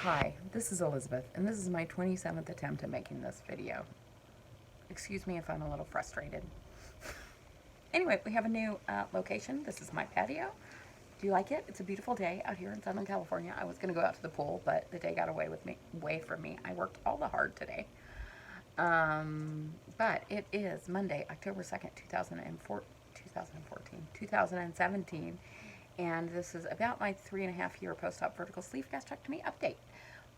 Hi, this is Elizabeth, and this is my 27th attempt at making this video. Excuse me if I'm a little frustrated. Anyway, we have a new location. This is my patio. Do you like it? It's a beautiful day out here in Southern California. I was going to go out to the pool, but the day got away from me. I worked all the hard today. But it is Monday, October 2nd, 2017, and this is about my 3.5 year post-op vertical sleeve gastrectomy update.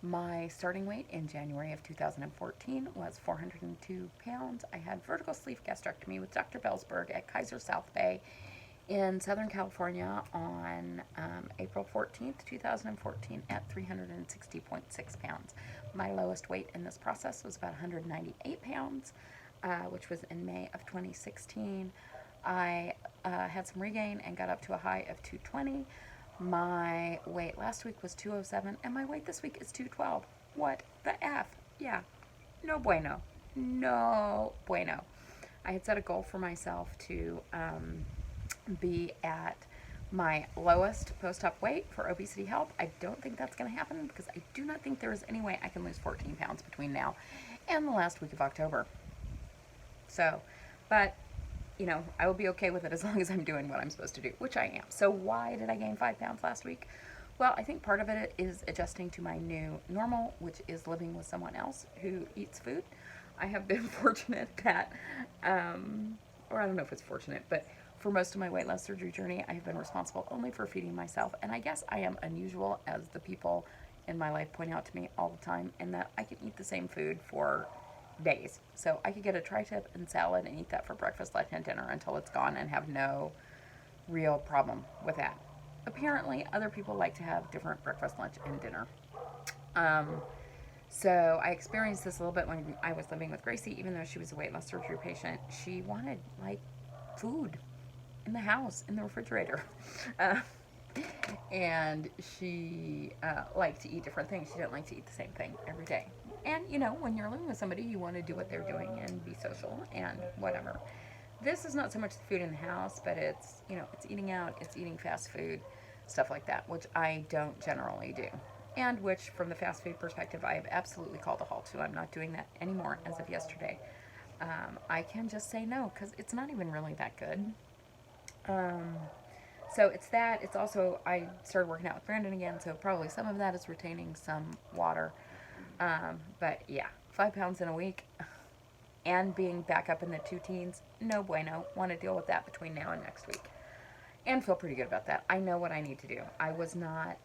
My starting weight in January of 2014 was 402 pounds. I had vertical sleeve gastrectomy with Dr. Bellsberg at Kaiser South Bay in Southern California on April 14th, 2014 at 360.6 pounds. My lowest weight in this process was about 198 pounds, which was in May of 2016. I had some regain and got up to a high of 220. My weight last week was 207, and my weight this week is 212. What the F? Yeah, no bueno. No bueno. I had set a goal for myself to be at my lowest post-op weight for obesity help. I don't think that's going to happen because I do not think there is any way I can lose 14 pounds between now and the last week of October. So, but you know, I will be okay with it as long as I'm doing what I'm supposed to do, which I am. So why did I gain 5 pounds last week? Well, I think part of it is adjusting to my new normal, which is living with someone else who eats food. I have been fortunate that, or I don't know if it's fortunate, but for most of my weight loss surgery journey, I have been responsible only for feeding myself. And I guess I am unusual, as the people in my life point out to me all the time, in that I can eat the same food for days. So I could get a tri-tip and salad and eat that for breakfast, lunch, and dinner until it's gone and have no real problem with that. Apparently, other people like to have different breakfast, lunch, and dinner. So I experienced this a little bit when I was living with Gracie. Even though she was a weight loss surgery patient, she wanted like food in the house, in the refrigerator. And she liked to eat different things. She didn't like to eat the same thing every day. And, you know, when you're living with somebody, you want to do what they're doing and be social and whatever. This is not so much the food in the house, but it's, you know, it's eating out, it's eating fast food, stuff like that, which I don't generally do. And which, from the fast food perspective, I have absolutely called a halt to. I'm not doing that anymore as of yesterday. I can just say no, because it's not even really that good. So it's that. It's also, I started working out with Brandon again, so probably some of that is retaining some water. But yeah, 5 pounds in a week and being back up in the two teens, no bueno. Want to deal with that between now and next week. And feel pretty good about that. I know what I need to do. I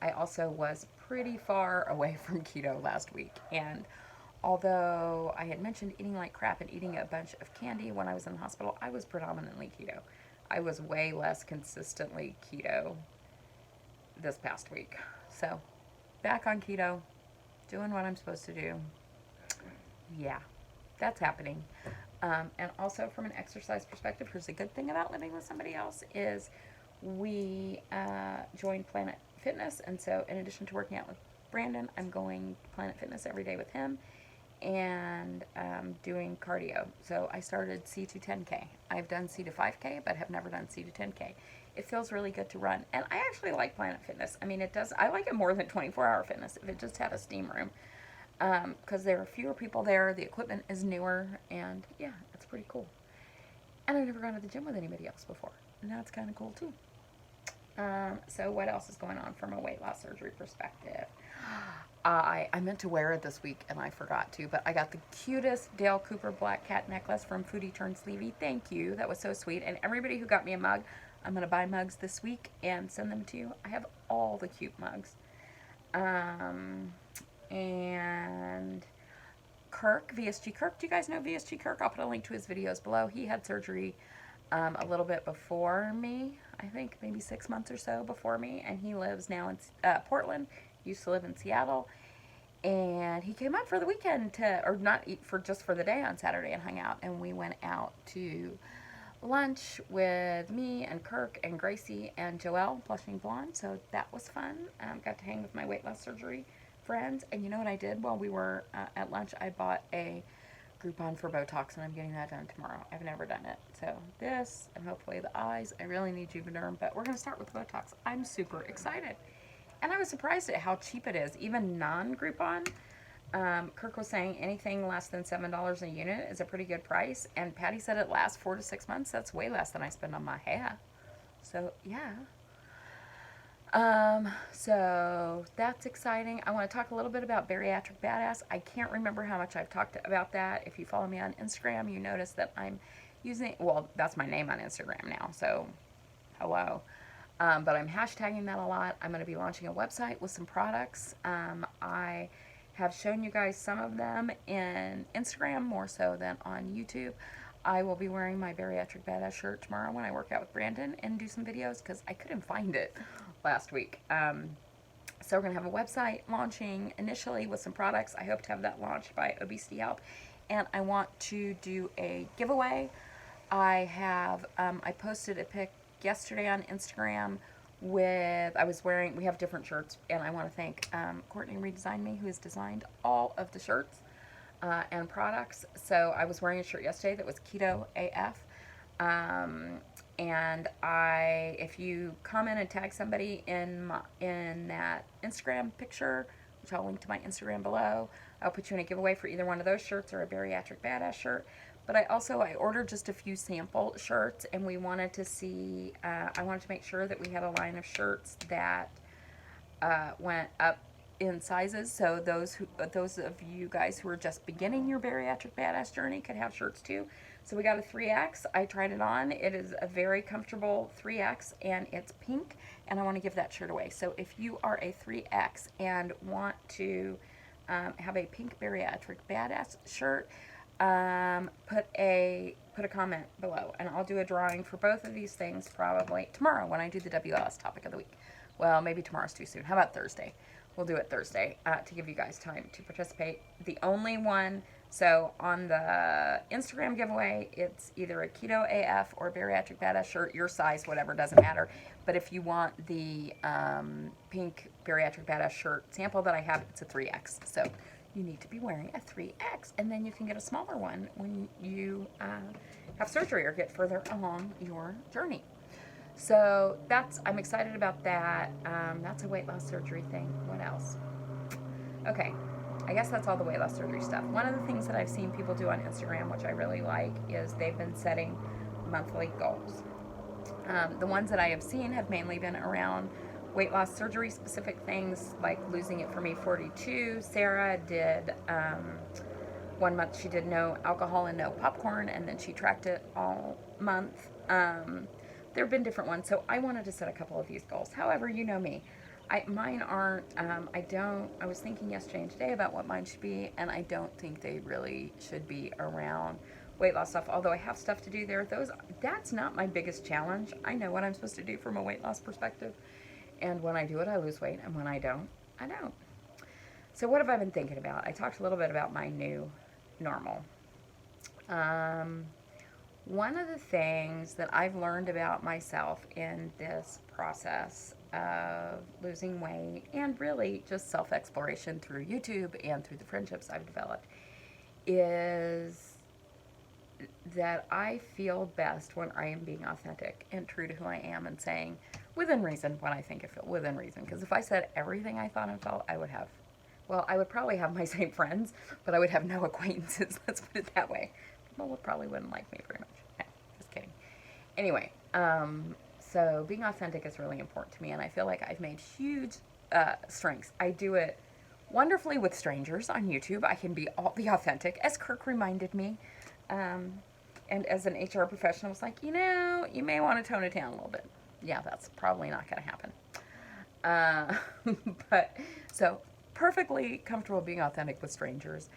also was pretty far away from keto last week. And although I had mentioned eating like crap and eating a bunch of candy when I was in the hospital, I was predominantly keto. I was way less consistently keto this past week. So, back on keto, doing what I'm supposed to do. Yeah, that's happening. And also from an exercise perspective, here's a good thing about living with somebody else is we joined Planet Fitness. And so in addition to working out with Brandon, I'm going Planet Fitness every day with him and doing cardio. So I started C to 10K. I've done C to 5K, but have never done C to 10K. It feels really good to run. And I actually like Planet Fitness. I mean, I like it more than 24-hour fitness if it just had a steam room. Because there are fewer people there, the equipment is newer, and yeah, it's pretty cool. And I've never gone to the gym with anybody else before. And that's kind of cool too. So what else is going on from a weight loss surgery perspective? I meant to wear it this week and I forgot to, but I got the cutest Dale Cooper black cat necklace from Foodie Turn Sleevey. Thank you. That was so sweet. And everybody who got me a mug, I'm going to buy mugs this week and send them to you. I have all the cute mugs. And Kirk, VSG Kirk. Do you guys know VSG Kirk? I'll put a link to his videos below. He had surgery a little bit before me. I think maybe 6 months or so before me. And he lives now in Portland. He used to live in Seattle. And he came out for the weekend just for the day on Saturday and hung out. And we went out to lunch with me and Kirk and Gracie and Joelle, Blushing Blonde. So that was fun. Got to hang with my weight loss surgery friends. And you know what I did while we were at lunch? I bought a Groupon for Botox, and I'm getting that done tomorrow. I've never done it. So this, and hopefully the eyes. I really need Juvederm, but we're going to start with Botox. I'm super excited. And I was surprised at how cheap it is, even non-Groupon. Kirk was saying anything less than $7 a unit is a pretty good price, and Patty said it lasts 4 to 6 months. That's way less than I spend on my hair. So yeah. So that's exciting. I want to talk a little bit about Bariatric Badass. I can't remember how much I've talked about that. If you follow me on Instagram, you notice that I'm using, well, that's my name on Instagram now, so hello. But I'm hashtagging that a lot. I'm going to be launching a website with some products. I have shown you guys some of them in Instagram more so than on YouTube. I will be wearing my Bariatric Badass shirt tomorrow when I work out with Brandon and do some videos because I couldn't find it last week. So we're going to have a website launching initially with some products. I hope to have that launched by Obesity Help. And I want to do a giveaway. I posted a pic yesterday on Instagram with, we have different shirts, and I want to thank Courtney Redesigned Me, who has designed all of the shirts and products. So I was wearing a shirt yesterday that was Keto AF. And if you comment and tag somebody in that Instagram picture, which I'll link to my Instagram below, I'll put you in a giveaway for either one of those shirts or a Bariatric Badass shirt. But I ordered just a few sample shirts, and we wanted to see, I wanted to make sure that we had a line of shirts that went up in sizes, so those of you guys who are just beginning your Bariatric Badass journey could have shirts too. So we got a 3X. I tried it on. It is a very comfortable 3X, and it's pink, and I want to give that shirt away. So if you are a 3X and want to have a pink Bariatric Badass shirt, put a comment below, and I'll do a drawing for both of these things probably tomorrow when I do the WLS topic of the week. Well, maybe tomorrow's too soon. How about Thursday? We'll do it Thursday to give you guys time to participate. The only one, so on the Instagram giveaway, it's either a Keto AF or Bariatric Badass shirt, your size, whatever, doesn't matter. But if you want the pink Bariatric Badass shirt sample that I have, it's a 3X. So you need to be wearing a 3X, and then you can get a smaller one when you have surgery or get further along your journey. So I'm excited about that. That's a weight loss surgery thing. What else? Okay, I guess that's all the weight loss surgery stuff. One of the things that I've seen people do on Instagram, which I really like, is they've been setting monthly goals. The ones that I have seen have mainly been around weight loss surgery specific things, like losing it for me 42. Sarah did 1 month, she did no alcohol and no popcorn, and then she tracked it all month. There have been different ones, so I wanted to set a couple of these goals. However, you know me. Mine aren't, I was thinking yesterday and today about what mine should be, and I don't think they really should be around weight loss stuff, although I have stuff to do there. That's not my biggest challenge. I know what I'm supposed to do from a weight loss perspective, and when I do it, I lose weight, and when I don't, I don't. So what have I been thinking about? I talked a little bit about my new normal. One of the things that I've learned about myself in this process of losing weight, and really just self-exploration through YouTube and through the friendships I've developed, is that I feel best when I am being authentic and true to who I am and saying within reason what I think I feel within reason. Because if I said everything I thought and felt, I would probably have my same friends, but I would have no acquaintances. Let's put it that way. People probably wouldn't like me very much. No, just kidding. Anyway, so being authentic is really important to me, and I feel like I've made huge strengths. I do it wonderfully with strangers on YouTube. I can be authentic, as Kirk reminded me. And as an HR professional, I was like, you may want to tone it down a little bit. Yeah, that's probably not going to happen. But so perfectly comfortable being authentic with strangers.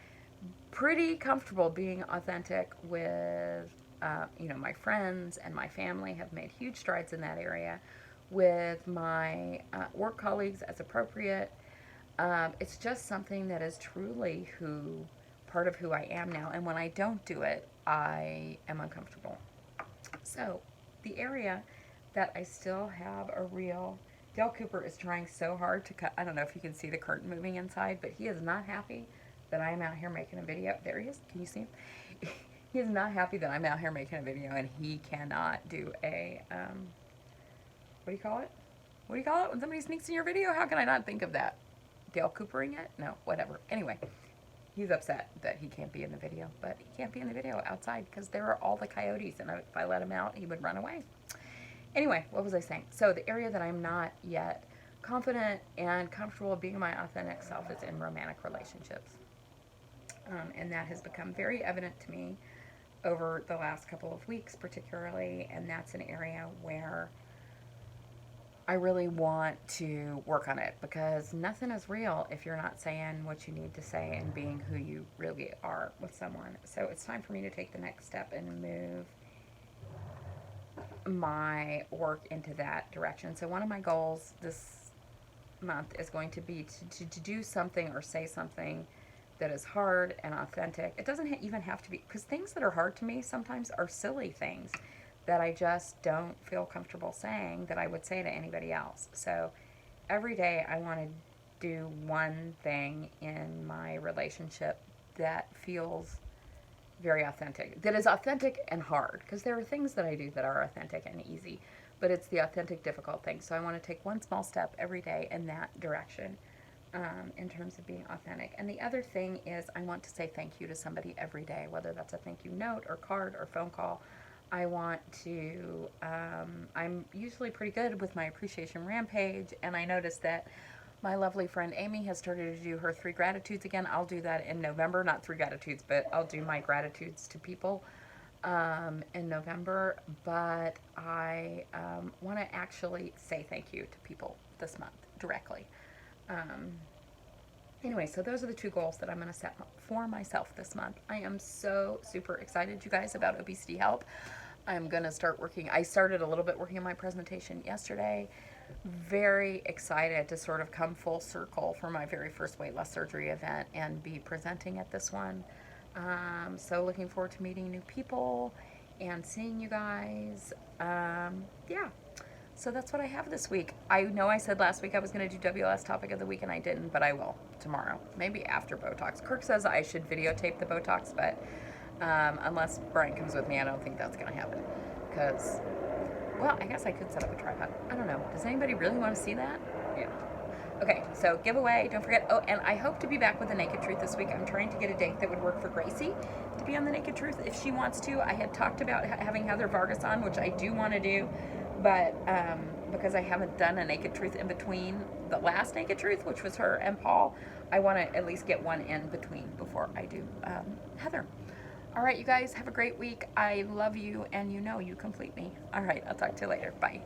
Pretty comfortable being authentic with, my friends and my family. Have made huge strides in that area. With my work colleagues as appropriate. It's just something that is truly part of who I am now. And when I don't do it, I am uncomfortable. So the area that I still have a real... Dale Cooper is trying so hard to cut... I don't know if you can see the curtain moving inside, but he is not happy that I'm out here making a video. There he is. Can you see him? He is not happy that I'm out here making a video, and he cannot do a, what do you call it? what do you call it when somebody sneaks in your video? How can I not think of that? Dale Coopering it? No, whatever. Anyway, he's upset that he can't be in the video, but he can't be in the video outside because there are all the coyotes, and if I let him out, he would run away. Anyway, what was I saying? So the area that I'm not yet confident and comfortable being my authentic self is in romantic relationships. And that has become very evident to me over the last couple of weeks particularly, and that's an area where I really want to work on it, because nothing is real if you're not saying what you need to say and being who you really are with someone. So it's time for me to take the next step and move my work into that direction. So one of my goals this month is going to be to do something or say something that is hard and authentic. It doesn't even have to be, because things that are hard to me sometimes are silly things that I just don't feel comfortable saying that I would say to anybody else. So every day I want to do one thing in my relationship that feels very authentic, that is authentic and hard, because there are things that I do that are authentic and easy, but it's the authentic difficult thing. So I want to take one small step every day in that direction, in terms of being authentic. And the other thing is I want to say thank you to somebody every day, whether that's a thank you note or card or phone call. I want to, I'm usually pretty good with my appreciation rampage, and I noticed that my lovely friend Amy has started to do her 3 gratitudes again. I'll do that in November, not 3 gratitudes, but I'll do my gratitudes to people in November. But I want to actually say thank you to people this month directly. Anyway, so those are the 2 goals that I'm going to set for myself this month. I am so super excited, you guys, about obesity help. I'm going to start working. I started a little bit working on my presentation yesterday. Very excited to sort of come full circle for my very first weight loss surgery event and be presenting at this one. So looking forward to meeting new people and seeing you guys. Yeah. So that's what I have this week. I know I said last week I was going to do WLS Topic of the Week, and I didn't, but I will tomorrow. Maybe after Botox. Kirk says I should videotape the Botox, but unless Brian comes with me, I don't think that's going to happen. Because, well, I guess I could set up a tripod. I don't know. Does anybody really want to see that? Yeah. Okay, so giveaway. Don't forget. Oh, and I hope to be back with The Naked Truth this week. I'm trying to get a date that would work for Gracie to be on The Naked Truth if she wants to. I had talked about having Heather Vargas on, which I do want to do. But because I haven't done a Naked Truth in between the last Naked Truth, which was her and Paul, I want to at least get one in between before I do Heather. All right, you guys, have a great week. I love you, and you know you complete me. All right, I'll talk to you later. Bye.